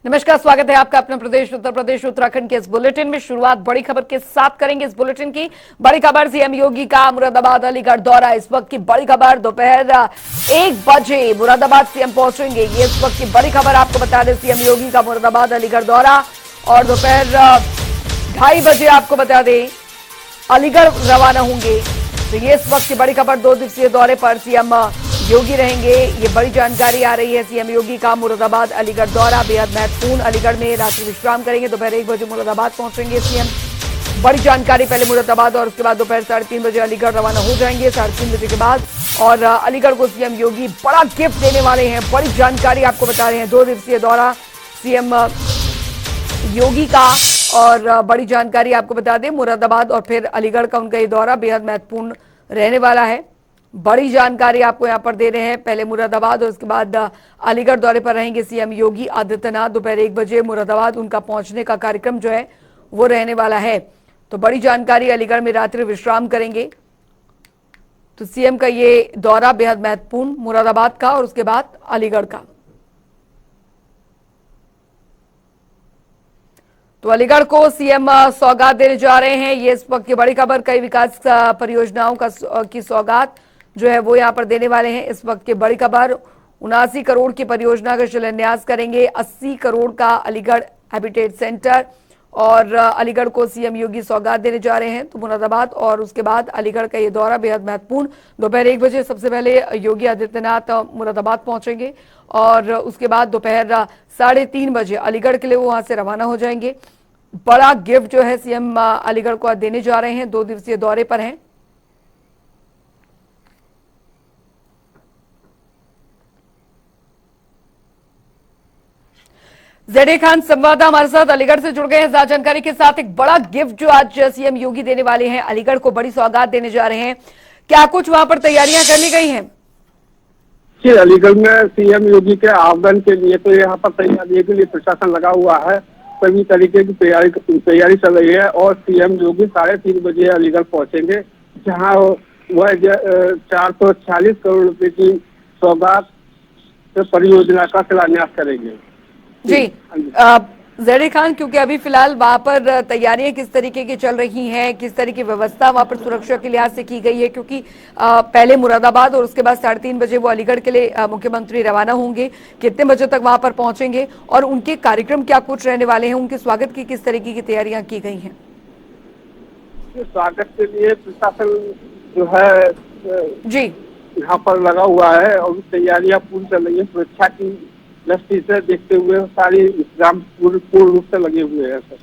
नमस्कार, स्वागत है आपका अपने प्रदेश उत्तर प्रदेश उत्तराखंड के इस बुलेटिन में। शुरुआत बड़ी खबर के साथ करेंगे। इस बुलेटिन की बड़ी खबर, सीएम योगी का मुरादाबाद अलीगढ़ दौरा। इस वक्त की बड़ी खबर, दोपहर 1 बजे मुरादाबाद सीएम पहुंचेंगे। ये इस वक्त की बड़ी खबर आपको बता दें, सीएम योगी का मुरादाबाद अलीगढ़ दौरा। और दोपहर 2:30 बजे आपको बता दें अलीगढ़ रवाना होंगे। तो ये इस वक्त की बड़ी खबर, 2 दिवसीय दौरे पर सीएम योगी रहेंगे। ये बड़ी जानकारी आ रही है। सीएम योगी का मुरादाबाद अलीगढ़ दौरा बेहद महत्वपूर्ण। अलीगढ़ में रात्रि विश्राम करेंगे, दोपहर 1 बजे मुरादाबाद पहुंचेंगे सीएम। बड़ी जानकारी, पहले मुरादाबाद और उसके बाद दोपहर 3:30 बजे अलीगढ़ रवाना हो जाएंगे। 3:30 बजे के बाद और अलीगढ़ को सीएम योगी बड़ा गिफ्ट देने वाले हैं। बड़ी जानकारी आपको बता रहे हैं, 2 दिवसीय दौरा सीएम योगी का। और बड़ी जानकारी आपको बता दें, मुरादाबाद और फिर अलीगढ़ का उनका ये दौरा बेहद महत्वपूर्ण रहने वाला है। बड़ी जानकारी आपको यहां पर दे रहे हैं। पहले मुरादाबाद और उसके बाद अलीगढ़ दौरे पर रहेंगे सीएम योगी आदित्यनाथ। दोपहर 1 बजे मुरादाबाद उनका पहुंचने का कार्यक्रम जो है वो रहने वाला है। तो बड़ी जानकारी, अलीगढ़ में रात्रि विश्राम करेंगे। तो सीएम का ये दौरा बेहद महत्वपूर्ण, मुरादाबाद का और उसके बाद अलीगढ़ का। तो अलीगढ़ को सीएम सौगात देने जा रहे हैं। ये इस वक्त की बड़ी खबर, कई विकास परियोजनाओं की सौगात जो है वो यहां पर देने वाले हैं। इस वक्त की बड़ी खबर, 79 करोड़ की परियोजना का शिलान्यास करेंगे। 80 करोड़ का अलीगढ़ हैबिटेट सेंटर। और अलीगढ़ को सीएम योगी सौगात देने जा रहे हैं। तो मुरादाबाद और उसके बाद अलीगढ़ का ये दौरा बेहद महत्वपूर्ण। दोपहर 1 बजे सबसे पहले योगी आदित्यनाथ मुरादाबाद पहुंचेंगे और उसके बाद दोपहर 3:30 बजे अलीगढ़ के लिए वो वहां से रवाना हो जाएंगे। बड़ा गिफ्ट जो है सीएम अलीगढ़ को देने जा रहे हैं। 2 दिवसीय दौरे पर हैं। जेडे खान संवाददाता हमारे साथ अलीगढ़ से जुड़ गए हैं ज्यादा जानकारी के साथ। एक बड़ा गिफ्ट जो आज सीएम योगी देने वाले हैं, अलीगढ़ को बड़ी सौगात देने जा रहे हैं। क्या कुछ वहां पर तैयारियां कर ली गई हैं? जी, अलीगढ़ में सीएम योगी के आगमन के लिए तो यहाँ पर तैयारी के लिए प्रशासन लगा हुआ है। सभी तरीके की तैयारी चल रही है और सीएम योगी 3:30 बजे अलीगढ़ पहुंचेंगे, जहाँ वह 440 करोड़ रुपए की सौगात परियोजना का शिलान्यास करेंगे। जी, जेडे खान, क्योंकि अभी फिलहाल वहां पर तैयारियां किस तरीके की चल रही हैं, किस तरह की व्यवस्था वहां पर सुरक्षा के लिहाज से की गई है? क्योंकि पहले मुरादाबाद और उसके बाद 3:30 बजे वो अलीगढ़ के लिए मुख्यमंत्री रवाना होंगे। कितने बजे तक वहां पर पहुंचेंगे और उनके कार्यक्रम क्या कुछ रहने वाले हैं? उनके स्वागत की किस तरीके की तैयारियां की गई हैं? स्वागत के लिए प्रशासन जो है जी यहाँ पर लगा हुआ है और तैयारियां पूरी चल रही है। सुरक्षा की दृष्टि से देखते हुए सारी इंतजाम पूर्ण रूप से लगे हुए हैं सर।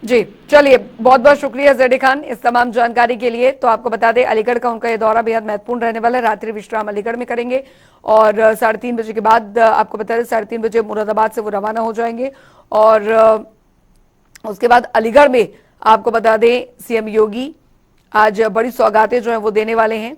जी, चलिए, बहुत बहुत शुक्रिया जेडे खान इस तमाम जानकारी के लिए। तो आपको बता दें, अलीगढ़ का उनका ये दौरा बेहद महत्वपूर्ण रहने वाला है। रात्रि विश्राम अलीगढ़ में करेंगे और 3:30 बजे के बाद आपको बता दें 3:30 बजे मुरादाबाद से वो रवाना हो जाएंगे। और उसके बाद अलीगढ़ में आपको बता दें सीएम योगी आज बड़ी सौगातें जो है वो देने वाले हैं।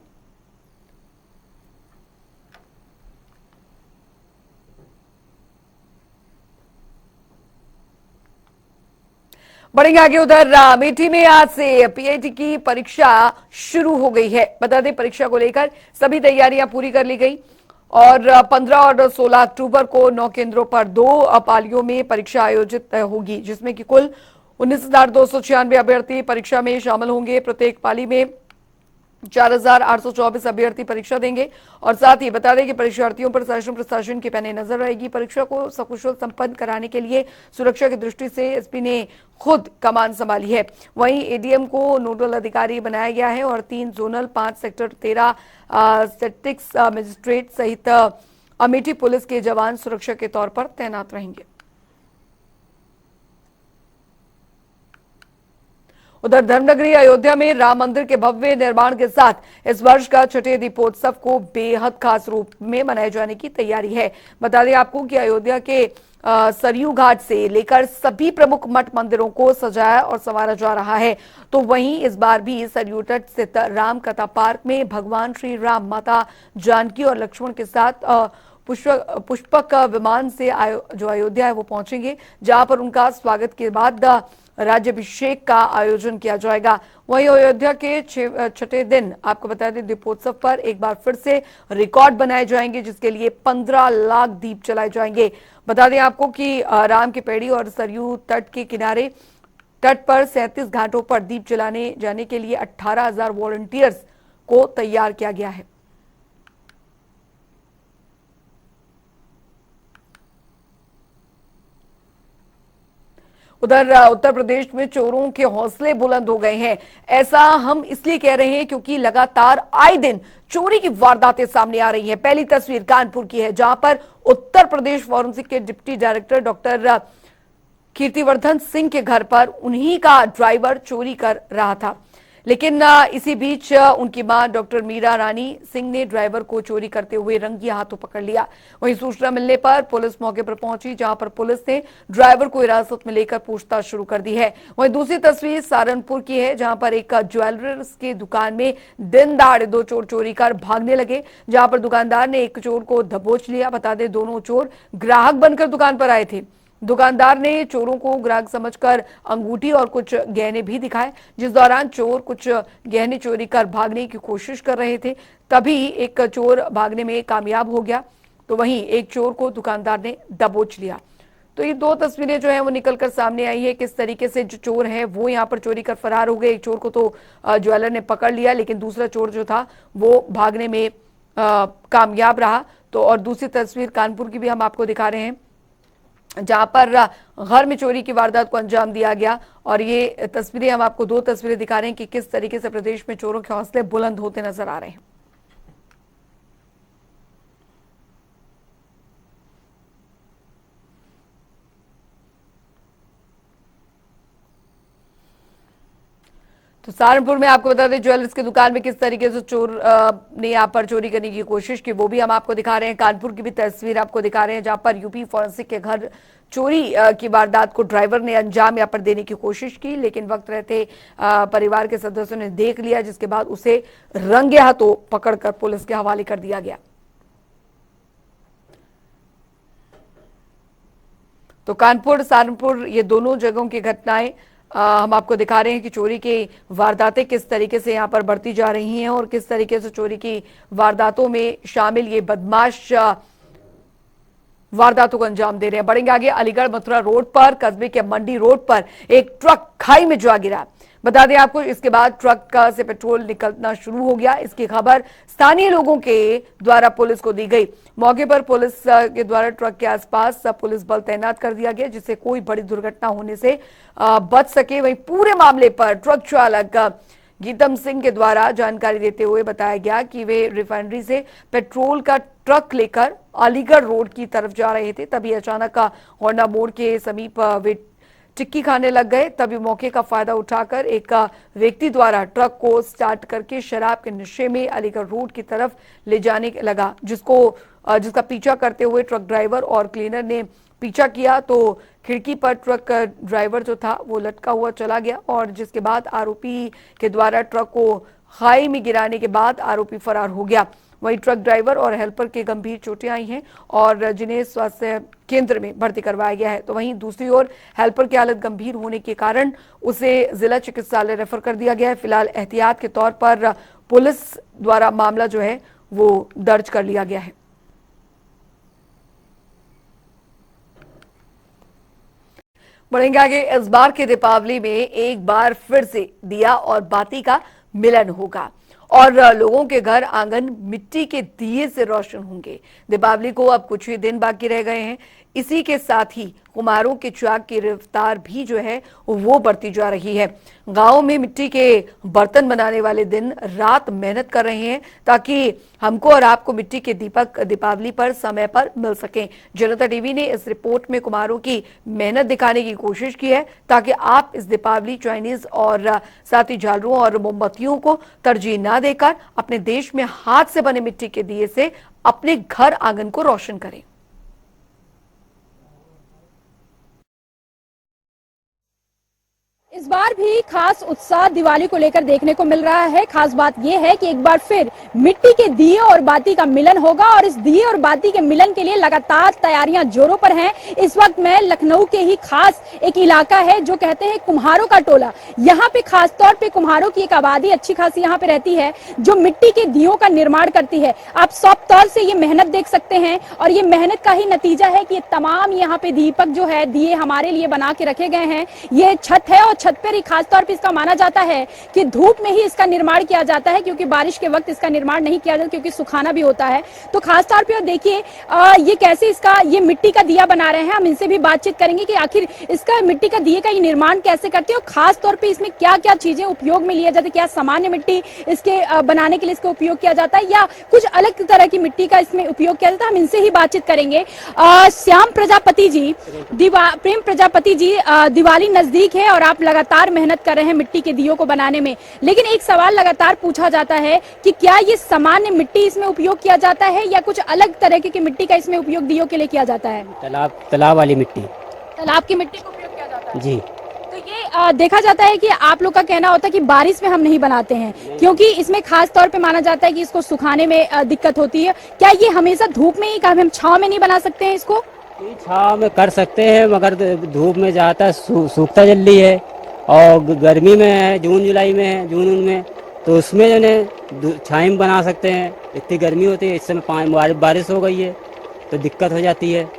बढ़ेंगे आगे। उधर अमेठी में आज से पीएटी की परीक्षा शुरू हो गई है। बता दें, परीक्षा को लेकर सभी तैयारियां पूरी कर ली गई और 15 और 16 अक्टूबर को 9 केंद्रों पर 2 पालियों में परीक्षा आयोजित होगी, जिसमें कि कुल 19,296 अभ्यर्थी परीक्षा में शामिल होंगे। प्रत्येक पाली में 4,824 अभ्यर्थी परीक्षा देंगे। और साथ ही बता दें कि परीक्षार्थियों पर शासन प्रशासन की पैनी नजर रहेगी। परीक्षा को सकुशल संपन्न कराने के लिए सुरक्षा की दृष्टि से एसपी ने खुद कमान संभाली है। वहीं एडीएम को नोडल अधिकारी बनाया गया है और 3 जोनल, 5 सेक्टर 13 स्टैटिस्टिक्स मजिस्ट्रेट सहित अमेठी पुलिस के जवान सुरक्षा के तौर पर तैनात रहेंगे। उधर धर्मनगरी अयोध्या में राम मंदिर के भव्य निर्माण के साथ इस वर्ष का छठे दीपोत्सव को बेहद खास रूप में मनाए जाने की तैयारी है। बता दें आपको कि अयोध्या के सरयू घाट से लेकर सभी प्रमुख मठ मंदिरों को सजाया और संवारा जा रहा है। तो वहीं इस बार भी सरयू तट स्थित राम कथा पार्क में भगवान श्री राम, माता जानकी और लक्ष्मण के साथ पुष्पक विमान से जो अयोध्या है वो पहुंचेंगे, जहां पर उनका स्वागत के बाद राज्याभिषेक का आयोजन किया जाएगा। वहीं अयोध्या के छठे दिन आपको बता दें दीपोत्सव पर एक बार फिर से रिकॉर्ड बनाए जाएंगे, जिसके लिए 15 लाख दीप जलाए जाएंगे। बता दें आपको कि राम की पेड़ी और सरयू तट के किनारे तट पर 37 घाटों पर दीप जलाने जाने के लिए 18,000 वॉलंटियर्स को तैयार किया गया है। उधर उत्तर प्रदेश में चोरों के हौसले बुलंद हो गए हैं। ऐसा हम इसलिए कह रहे हैं क्योंकि लगातार आए दिन चोरी की वारदातें सामने आ रही हैं। पहली तस्वीर कानपुर की है, जहां पर उत्तर प्रदेश फॉरेंसिक के deputy director doctor Kirtivardhan Singh के घर पर उन्हीं का ड्राइवर चोरी कर रहा था। लेकिन इसी बीच उनकी मां डॉक्टर मीरा रानी सिंह ने ड्राइवर को चोरी करते हुए रंगे हाथों पकड़ लिया। वहीं सूचना मिलने पर पुलिस मौके पर पहुंची, जहां पर पुलिस ने ड्राइवर को हिरासत में लेकर पूछताछ शुरू कर दी है। वहीं दूसरी तस्वीर सहारनपुर की है, जहां पर एक ज्वेलर्स की दुकान में दिन दहाड़े 2 चोर चोरी कर भागने लगे, जहां पर दुकानदार ने एक चोर को दबोच लिया। बता दें दोनों चोर ग्राहक बनकर दुकान पर आए थे। दुकानदार ने चोरों को ग्राहक समझकर अंगूठी और कुछ गहने भी दिखाए। जिस दौरान चोर कुछ गहने चोरी कर भागने की कोशिश कर रहे थे, तभी एक चोर भागने में कामयाब हो गया, तो वहीं एक चोर को दुकानदार ने दबोच लिया। तो ये 2 तस्वीरें जो है वो निकलकर सामने आई है, किस तरीके से जो चोर है वो यहाँ पर चोरी कर फरार हो गए। एक चोर को तो ज्वेलर ने पकड़ लिया, लेकिन दूसरा चोर जो था वो भागने में कामयाब रहा। तो और दूसरी तस्वीर कानपुर की भी हम आपको दिखा रहे हैं, जहां पर घर में चोरी की वारदात को अंजाम दिया गया। और ये तस्वीरें हम आपको 2 तस्वीरें दिखा रहे हैं कि किस तरीके से प्रदेश में चोरों के हौसले बुलंद होते नजर आ रहे हैं। तो सहारनपुर में आपको बता दें ज्वेलर्स की दुकान में किस तरीके से चोर ने यहाँ पर चोरी करने की कोशिश की, वो भी हम आपको दिखा रहे हैं। कानपुर की भी तस्वीर आपको दिखा रहे हैं, जहां पर यूपी फॉरेंसिक के घर चोरी की वारदात को ड्राइवर ने अंजाम यहाँ पर देने की कोशिश की, लेकिन वक्त रहते परिवार के सदस्यों ने देख लिया, जिसके बाद उसे रंगे हाथों पकड़कर पुलिस के हवाले कर दिया गया। तो कानपुर सहारनपुर ये दोनों जगहों की घटनाएं हम आपको दिखा रहे हैं कि चोरी की वारदातें किस तरीके से यहां पर बढ़ती जा रही हैं और किस तरीके से चोरी की वारदातों में शामिल ये बदमाश वारदातों को अंजाम दे रहे हैं। बढ़ेंगे आगे, अलीगढ़ मथुरा रोड पर कस्बे के मंडी रोड पर एक ट्रक खाई में जा गिरा। बता दें आपको, इसके बाद ट्रक का से पेट्रोल निकलना शुरू हो गया। इसकी खबर स्थानीय लोगों के द्वारा पुलिस को दी गई। मौके पर पुलिस के द्वारा ट्रक के आसपास पुलिस बल तैनात कर दिया गया, जिससे कोई बड़ी दुर्घटना होने से बच सके। वहीं पूरे मामले पर ट्रक चालक गीतम सिंह के द्वारा जानकारी देते हुए बताया गया कि वे रिफाइनरी से पेट्रोल का ट्रक लेकर अलीगढ़ रोड की तरफ जा रहे थे, तभी अचानक होंडा मोड़ के समीप वे टिक्की खाने लग गए। तभी मौके का फायदा उठाकर एक व्यक्ति द्वारा ट्रक को स्टार्ट करके शराब के नशे में अलीगढ़ रोड की तरफ ले जाने लगा, जिसका पीछा करते हुए ट्रक ड्राइवर और क्लीनर ने पीछा किया, तो खिड़की पर ट्रक ड्राइवर जो था वो लटका हुआ चला गया, और जिसके बाद आरोपी के द्वारा ट्रक को खाई में गिराने के बाद आरोपी फरार हो गया। वहीं ट्रक ड्राइवर और हेल्पर के गंभीर चोटें आई हैं और जिन्हें स्वास्थ्य केंद्र में भर्ती करवाया गया है। तो वहीं दूसरी ओर हेल्पर की हालत गंभीर होने के कारण उसे जिला चिकित्सालय रेफर कर दिया गया है। फिलहाल एहतियात के तौर पर पुलिस द्वारा मामला जो है वो दर्ज कर लिया गया है। बढ़ेंगे आगे, इस बार के दीपावली में एक बार फिर से दिया और बाती का मिलन होगा और लोगों के घर आंगन मिट्टी के दिए से रोशन होंगे। दीपावली को अब कुछ ही दिन बाकी रह गए हैं। इसी के साथ ही कुम्हारों के चाक की रफ्तार भी जो है वो बढ़ती जा रही है। गांव में मिट्टी के बर्तन बनाने वाले दिन रात मेहनत कर रहे हैं ताकि हमको और आपको मिट्टी के दीपक दीपावली पर समय पर मिल सकें। जनता टीवी ने इस रिपोर्ट में कुम्हारों की मेहनत दिखाने की कोशिश की है ताकि आप इस दीपावली चाइनीज और साथ ही झालरों और मोमबत्तियों को तरजीह न देकर अपने देश में हाथ से बने मिट्टी के दिए से अपने घर आंगन को रोशन करें। इस बार भी खास उत्साह दिवाली को लेकर देखने को मिल रहा है। खास बात यह है कि एक बार फिर मिट्टी के दिए और बाती का मिलन होगा और इस दिए और बाती के मिलन के लिए लगातार तैयारियां जोरों पर हैं। इस वक्त मैं लखनऊ के ही खास एक इलाका है जो कहते हैं कुम्हारों का टोला। यहाँ पे खास तौर पे कुम्हारों की एक आबादी अच्छी खासी यहाँ पे रहती है जो मिट्टी के दियों का निर्माण करती है। आप सब तौर से ये मेहनत देख सकते हैं और ये मेहनत का ही नतीजा है कि ये तमाम यहाँ पे दीपक जो है दिए हमारे लिए बना के रखे गए हैं। ये छत है और छत पर ही खास तौर पे इसका माना जाता है कि धूप में ही इसका निर्माण किया जाता है, क्योंकि बारिश के वक्त इसका निर्माण नहीं किया जाता क्योंकि सुखाना भी होता है। तो खास तौर पे देखिए ये कैसे इसका ये मिट्टी का दिया बना रहे हैं। हम इनसे भी बातचीत करेंगे कि आखिर इसका मिट्टी का दिए का ये निर्माण कैसे करते हैं और खास तौर पे इसमें क्या क्या चीजें उपयोग में लिया जाता है। क्या सामान्य मिट्टी इसके बनाने के लिए इसका उपयोग किया जाता है या कुछ अलग तरह की मिट्टी का इसमें उपयोग किया जाता है, हम इनसे ही बातचीत करेंगे। श्याम प्रजापति जी, प्रेम प्रजापति जी, दिवाली नजदीक है और आप लगातार मेहनत कर रहे हैं मिट्टी के दियों को बनाने में, लेकिन एक सवाल लगातार पूछा जाता है कि क्या ये सामान्य मिट्टी इसमें उपयोग किया जाता है या कुछ अलग तरह की मिट्टी का इसमें उपयोग दियों के लिए किया जाता है? तालाब वाली मिट्टी, तालाब की मिट्टी का उपयोग किया जाता है जी। तो ये देखा जाता है कि आप लोग का कहना होता है कि बारिश में हम नहीं बनाते हैं क्योंकि इसमें खास तौर पे माना जाता है कि इसको सुखाने में दिक्कत होती है। क्या ये हमेशा धूप में ही, हम छांव में नहीं बना सकते हैं इसको? छाँव में कर सकते हैं मगर धूप में जाता सूखता जल्दी है और गर्मी में है, जून जुलाई में है, जून में, तो उसमें जो है छाई में बना सकते हैं। इतनी गर्मी होती है, इस समय बारिश हो गई है तो दिक्कत हो जाती है,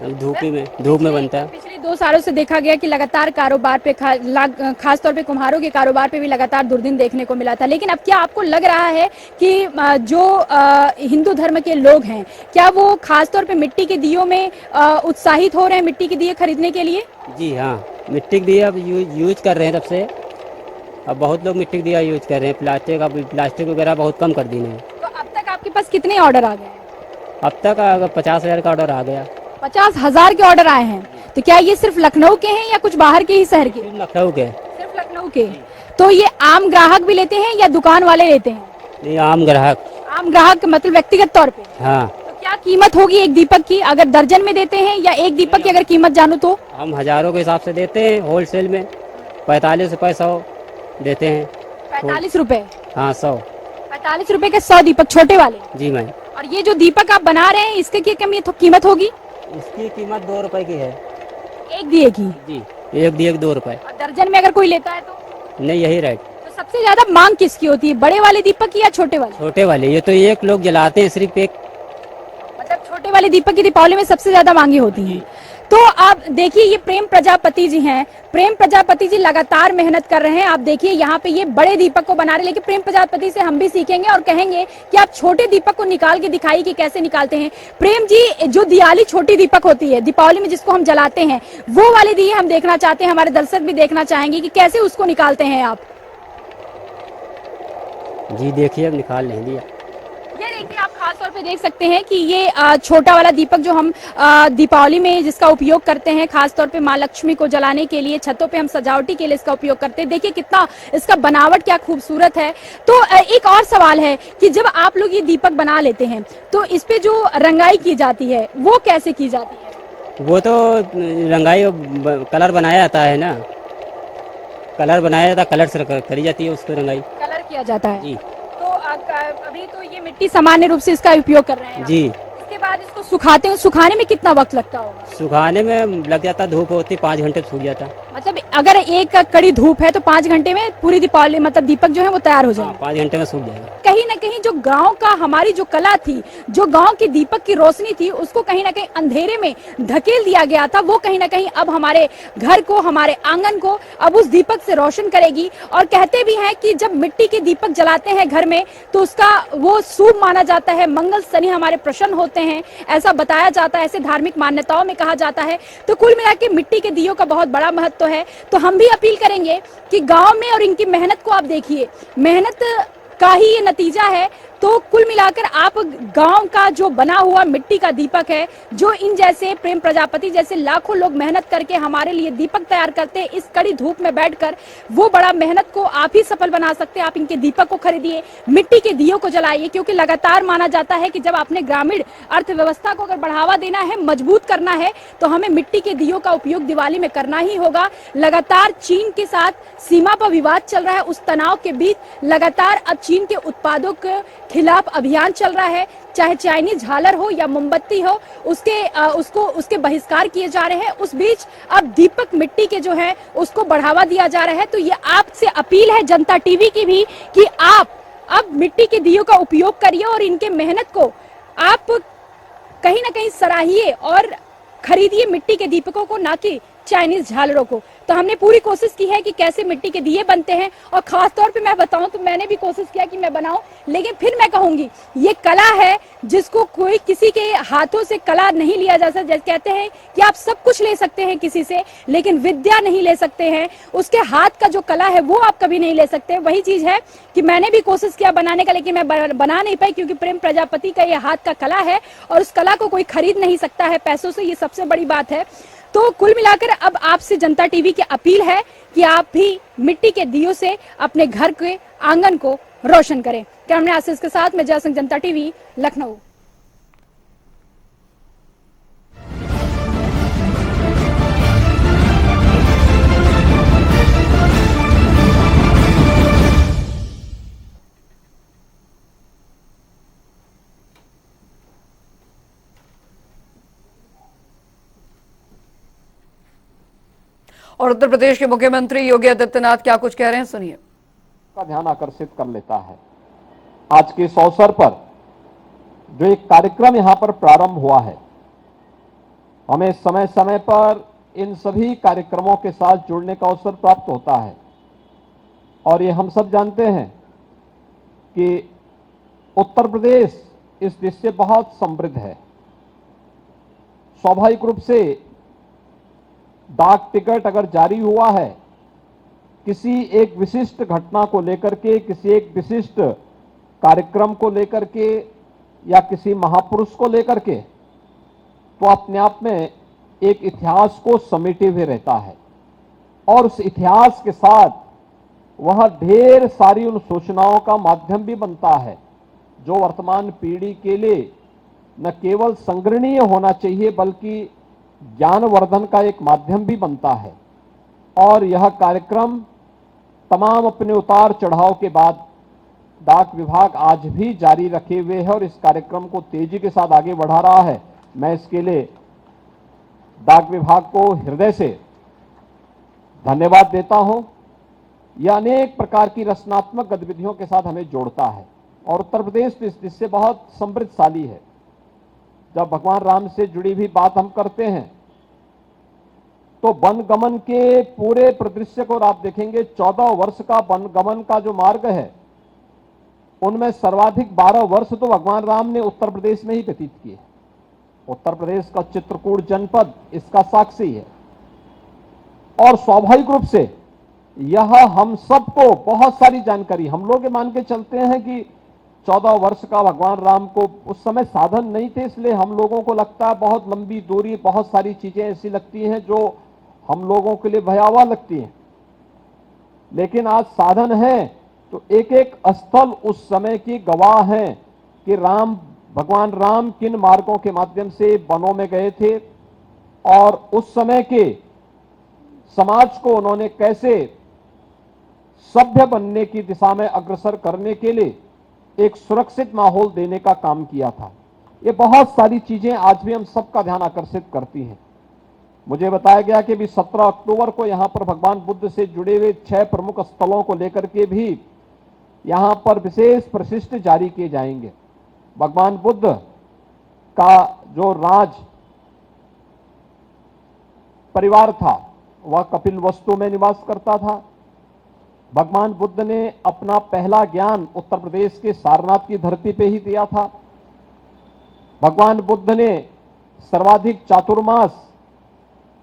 धूप में बनता है। पिछले 2 सालों से देखा गया कि लगातार कारोबार पे खास तौर पे कुम्हारों के कारोबार पे भी लगातार दुर्दिन देखने को मिला था, लेकिन अब क्या आपको लग रहा है कि जो हिंदू धर्म के लोग हैं क्या वो खास तौर पे मिट्टी के दियों में उत्साहित हो रहे हैं मिट्टी के दिए खरीदने के लिए? जी हाँ, मिट्टी के दिए अब यूज कर रहे हैं तब से। अब बहुत लोग मिट्टी के दिया यूज कर रहे हैं, प्लास्टिक वगैरह बहुत कम कर दिए हैं। तो अब तक आपके पास कितने ऑर्डर आ गए? अब तक 50,000 का ऑर्डर आ गया। 50,000 के ऑर्डर आए हैं। तो क्या ये सिर्फ लखनऊ के हैं या कुछ बाहर के ही शहर के? लखनऊ के। सिर्फ लखनऊ के। तो ये आम ग्राहक भी लेते हैं या दुकान वाले लेते हैं? नहीं, आम ग्राहक। आम ग्राहक मतलब व्यक्तिगत तौर पे? हाँ। तो क्या कीमत होगी एक दीपक की, अगर दर्जन में देते हैं या एक दीपक की अगर कीमत जानूं तो? हम हजारों के हिसाब से देते हैं, होलसेल में 45 रुपए 100 देते हैं। 45 रुपए? हाँ 100। 45 रुपए के 100 दीपक छोटे वाले? जी मैम। और ये जो दीपक आप बना रहे हैं इसके क्या कीमत होगी? इसकी कीमत 2 रुपए की है। एक दिए की? जी, एक दिए 2 रुपए। और दर्जन में अगर कोई लेता है तो? नहीं, यही रेट। तो सबसे ज्यादा मांग किसकी होती है, बड़े वाले दीपक की या छोटे वाले? छोटे वाले। ये तो एक लोग जलाते हैं सिर्फ एक। मतलब छोटे वाले दीपक की दीपावली में सबसे ज्यादा मांगी होती है। तो आप देखिए ये प्रेम प्रजापति जी हैं। प्रेम प्रजापति जी लगातार मेहनत कर रहे हैं। आप देखिए यहाँ पे ये बड़े दीपक को बना रहे हैं, लेकिन प्रेम प्रजापति से हम भी सीखेंगे और कहेंगे कि आप छोटे दीपक को निकाल के दिखाइए कि कैसे निकालते हैं। प्रेम जी, जो दिवाली छोटी दीपक होती है दीपावली में जिसको हम जलाते हैं, वो वाले दिए हम देखना चाहते हैं, हमारे दर्शक भी देखना चाहेंगे कि कैसे उसको निकालते हैं आप। जी देखिए, अब निकाल नहीं दिया। ये देखिए, आप खास तौर पे देख सकते हैं कि ये छोटा वाला दीपक जो हम दीपावली में जिसका उपयोग करते हैं, खास तौर पे माँ लक्ष्मी को जलाने के लिए, छतों पे हम सजावटी के लिए इसका उपयोग करते हैं। देखिए कितना इसका बनावट क्या खूबसूरत है। तो एक और सवाल है कि जब आप लोग ये दीपक बना लेते हैं तो इस पे जो रंगाई की जाती है वो कैसे की जाती है? वो तो रंगाई कलर बनाया जाता है ना, कलर बनाया जाता है, कलर से करी जाती है उसको रंगाई। कलर किया जाता है जी। तो अभी तो ये मिट्टी सामान्य रूप से इसका उपयोग कर रहे हैं आप। जी। इसके बाद इसको सुखाते हैं, सुखाने में कितना वक्त लगता होगा? सुखाने में लग जाता, धूप होती 5 घंटे सूख जाता। मतलब अगर एक कड़ी धूप है तो 5 घंटे में पूरी दीपावली मतलब दीपक जो है वो तैयार हो जाएगा। 5 घंटे में सूख जाएगा। कहीं ना कहीं जो गांव का हमारी जो कला थी, जो गांव की दीपक की रोशनी थी, उसको कहीं ना कहीं अंधेरे में धकेल दिया गया था, वो कहीं ना कहीं अब हमारे घर को, हमारे आंगन को अब उस दीपक से रोशन करेगी। और कहते भी हैं कि जब मिट्टी के दीपक जलाते हैं घर में तो उसका वो शुभ माना जाता है, मंगल शनि हमारे प्रसन्न होते हैं, ऐसा बताया जाता है, ऐसे धार्मिक मान्यताओं में कहा जाता है। तो कुल मिला के मिट्टी के दियों का बहुत बड़ा महत्व है। तो हम भी अपील करेंगे कि गांव में और इनकी मेहनत को आप देखिए, मेहनत का ही ये नतीजा है। तो तो कुल मिलाकर आप गांव का जो बना हुआ मिट्टी का दीपक है, जो इन जैसे प्रेम प्रजापति जैसे लाखों लोग मेहनत करके हमारे लिए दीपक तैयार करते हैं इस कड़ी धूप में बैठकर, वो बड़ा मेहनत को आप ही सफल बना सकते हैं। आप इनके दीपक को खरीदिए, मिट्टी के दियों को जलाइए, क्योंकि लगातार माना जाता है कि जब आपने ग्रामीण अर्थव्यवस्था को अगर बढ़ावा देना है, मजबूत करना है, तो हमें मिट्टी के दियों का उपयोग दिवाली में करना ही होगा। लगातार चीन के साथ सीमा पर विवाद चल रहा है, उस तनाव के बीच लगातार अब चीन के उत्पादों के खिलाफ अभियान चल रहा है, चाहे चाइनीज झालर हो या मोमबत्ती हो, उसके बहिष्कार किए जा रहे हैं। उस बीच अब दीपक मिट्टी के जो है उसको बढ़ावा दिया जा रहा है। तो ये आपसे अपील है जनता टीवी की भी कि आप अब मिट्टी के दियों का उपयोग करिए और इनके मेहनत को आप कहीं ना कहीं सराहिए और खरीदिए मिट्टी के दीपकों को, ना कि चाइनीज झालरों को। तो हमने पूरी कोशिश की है कि कैसे मिट्टी के दिए बनते हैं, और खास तौर पे मैं बताऊं तो मैंने भी कोशिश किया कि मैं बनाऊं, लेकिन फिर मैं कहूंगी ये कला है जिसको कोई किसी के हाथों से कला नहीं लिया जा सकता। जैसे कहते हैं कि आप सब कुछ ले सकते हैं किसी से, लेकिन विद्या नहीं ले सकते हैं, उसके हाथ का जो कला है वो आप कभी नहीं ले सकते। वही चीज है कि मैंने भी कोशिश किया बनाने का, लेकिन मैं बना नहीं पाई, क्योंकि प्रेम प्रजापति का ये हाथ का कला है और उस कला को कोई खरीद नहीं सकता है पैसों से, ये सबसे बड़ी बात है। तो कुल मिलाकर अब आपसे जनता टीवी की अपील है कि आप भी मिट्टी के दियों से अपने घर के आंगन को रोशन करें। कैमरा आशीष के साथ मैं जयसिंह, जनता टीवी, लखनऊ। और उत्तर प्रदेश के मुख्यमंत्री योगी आदित्यनाथ क्या कुछ कह रहे हैं, सुनिए। का ध्यान आकर्षित कर लेता है। आज के इस अवसर पर जो एक कार्यक्रम यहां पर प्रारंभ हुआ है, हमें समय समय पर इन सभी कार्यक्रमों के साथ जुड़ने का अवसर प्राप्त होता है। और ये हम सब जानते हैं कि उत्तर प्रदेश इस देश से बहुत समृद्ध है। स्वाभाविक रूप से डाक टिकट अगर जारी हुआ है किसी एक विशिष्ट घटना को लेकर के, किसी एक विशिष्ट कार्यक्रम को लेकर के या किसी महापुरुष को लेकर के, तो अपने आप में एक इतिहास को समेटे हुए रहता है। और उस इतिहास के साथ वह ढेर सारी उन सूचनाओं का माध्यम भी बनता है जो वर्तमान पीढ़ी के लिए न केवल संग्रहणीय होना चाहिए बल्कि ज्ञानवर्धन का एक माध्यम भी बनता है। और यह कार्यक्रम तमाम अपने उतार चढ़ाव के बाद डाक विभाग आज भी जारी रखे हुए है और इस कार्यक्रम को तेजी के साथ आगे बढ़ा रहा है। मैं इसके लिए डाक विभाग को हृदय से धन्यवाद देता हूं। यह अनेक प्रकार की रचनात्मक गतिविधियों के साथ हमें जोड़ता है और उत्तर प्रदेश इस देश से बहुत समृद्धशाली है। जब भगवान राम से जुड़ी हुई बात हम करते हैं तो वनगमन के पूरे परिदृश्य को आप देखेंगे, 14 वर्ष का वनगमन का जो मार्ग है उनमें सर्वाधिक 12 वर्ष तो भगवान राम ने उत्तर प्रदेश में ही व्यतीत किए। उत्तर प्रदेश का चित्रकूट जनपद इसका साक्षी है। और स्वाभाविक रूप से यह हम सबको बहुत सारी जानकारी, हम लोग मान के चलते हैं कि 14 वर्ष का भगवान राम को उस समय साधन नहीं थे, इसलिए हम लोगों को लगता है बहुत लंबी दूरी, बहुत सारी चीजें ऐसी लगती हैं जो हम लोगों के लिए भयावह लगती हैं। लेकिन आज साधन है तो एक एक स्थल उस समय की गवाह हैं कि भगवान राम किन मार्गों के माध्यम से वनों में गए थे और उस समय के समाज को उन्होंने कैसे सभ्य बनने की दिशा में अग्रसर करने के लिए एक सुरक्षित माहौल देने का काम किया था। ये बहुत सारी चीजें आज भी हम सबका ध्यान आकर्षित करती हैं। मुझे बताया गया कि भी 17 अक्टूबर को यहां पर भगवान बुद्ध से जुड़े हुए 6 प्रमुख स्थलों को लेकर के भी यहां पर विशेष प्रशिष्ट जारी किए जाएंगे। भगवान बुद्ध का जो राज परिवार था वह कपिलवस्तु में निवास करता था। भगवान बुद्ध ने अपना पहला ज्ञान उत्तर प्रदेश के सारनाथ की धरती पे ही दिया था। भगवान बुद्ध ने सर्वाधिक चातुर्मास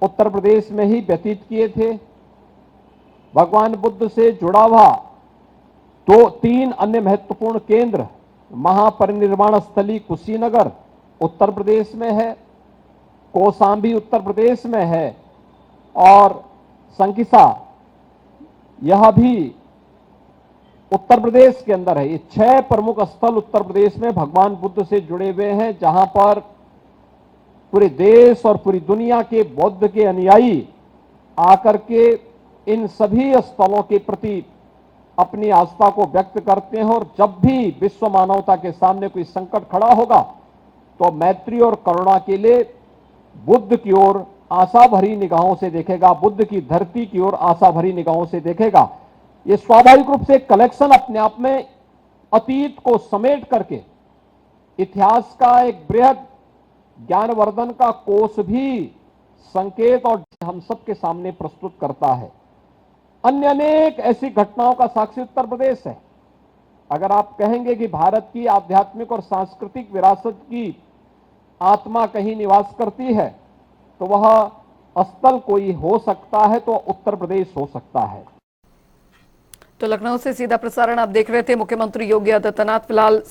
उत्तर प्रदेश में ही व्यतीत किए थे। भगवान बुद्ध से जुड़ा हुआ 2-3 अन्य महत्वपूर्ण केंद्र महापरिनिर्वाण स्थली कुशीनगर उत्तर प्रदेश में है, कौशाम्बी उत्तर प्रदेश में है और संकिसा यह भी उत्तर प्रदेश के अंदर है। ये 6 प्रमुख स्थल उत्तर प्रदेश में भगवान बुद्ध से जुड़े हुए हैं, जहां पर पूरे देश और पूरी दुनिया के बौद्ध के अनुयायी आकर के इन सभी स्थलों के प्रति अपनी आस्था को व्यक्त करते हैं। और जब भी विश्व मानवता के सामने कोई संकट खड़ा होगा तो मैत्री और करुणा के लिए बुद्ध की ओर आशा भरी निगाहों से देखेगा, बुद्ध की धरती की ओर आशा भरी निगाहों से देखेगा। ये स्वाभाविक रूप से कलेक्शन अपने आप में अतीत को समेट करके इतिहास का एक बृहद ज्ञानवर्धन का कोष भी संकेत और हम सबके सामने प्रस्तुत करता है। अन्य अनेक ऐसी घटनाओं का साक्षी उत्तर प्रदेश है। अगर आप कहेंगे कि भारत की आध्यात्मिक और सांस्कृतिक विरासत की आत्मा कहीं निवास करती है तो वह स्थल कोई हो सकता है तो उत्तर प्रदेश हो सकता है। तो लखनऊ से सीधा प्रसारण आप देख रहे थे। मुख्यमंत्री योगी आदित्यनाथ फिलहाल